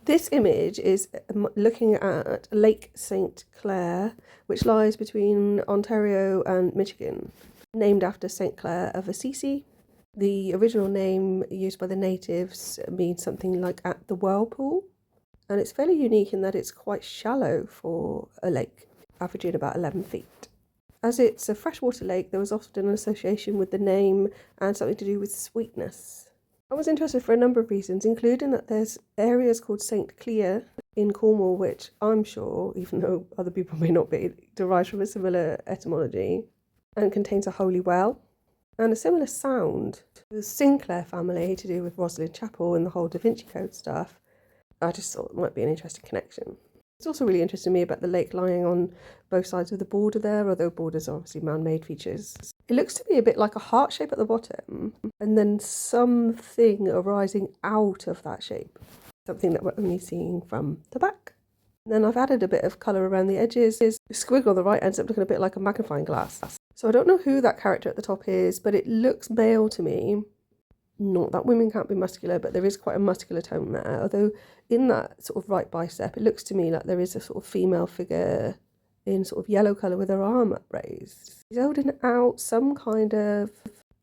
This image is looking at Lake St Clair, which lies between Ontario and Michigan, named after St Clair of Assisi. The original name used by the natives means something like at the whirlpool, and it's fairly unique in that it's quite shallow for a lake, averaging about 11 feet. As it's a freshwater lake, there was often an association with the name and something to do with sweetness. I was interested for a number of reasons, including that there's areas called St Clair in Cornwall, which I'm sure, even though other people may not be, derives from a similar etymology and contains a holy well and a similar sound. The Sinclair family, to do with Rosslyn Chapel and the whole Da Vinci Code stuff, I just thought it might be an interesting connection. It's also really interesting to me about the lake lying on both sides of the border there, although borders are obviously man-made features. It looks to me a bit like a heart shape at the bottom, and then something arising out of that shape, something that we're only seeing from the back. And then I've added a bit of colour around the edges. The squiggle on the right ends up looking a bit like a magnifying glass. So I don't know who that character at the top is, but it looks male to me. Not that women can't be muscular, but there is quite a muscular tone there. Although in that sort of right bicep, it looks to me like there is a sort of female figure in sort of yellow colour with her arm upraised. She's holding out some kind of,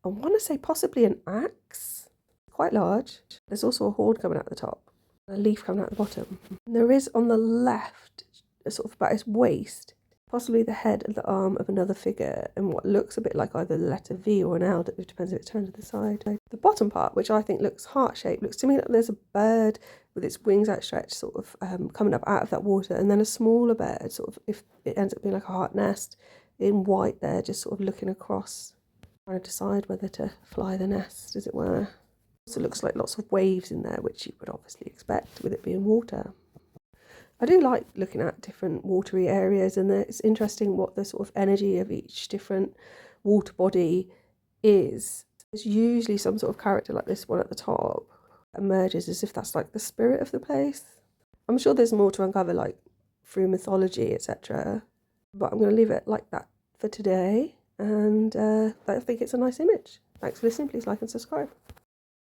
I want to say possibly an axe, quite large. There's also a horn coming out the top, a leaf coming out the bottom. And there is on the left, sort of about his waist, possibly the head and the arm of another figure in what looks a bit like either the letter V or an L, it depends if it's turned to the side. The bottom part, which I think looks heart-shaped, looks to me like there's a bird with its wings outstretched sort of coming up out of that water, and then a smaller bird, sort of, if it ends up being like a heart nest, in white there, just sort of looking across, trying to decide whether to fly the nest, as it were. Also looks like lots of waves in there, which you would obviously expect with it being water. I do like looking at different watery areas, and it's interesting what the sort of energy of each different water body is. There's usually some sort of character like this one at the top that emerges as if that's like the spirit of the place. I'm sure there's more to uncover, like through mythology, etc. But I'm going to leave it like that for today, and I think it's a nice image. Thanks for listening. Please like and subscribe.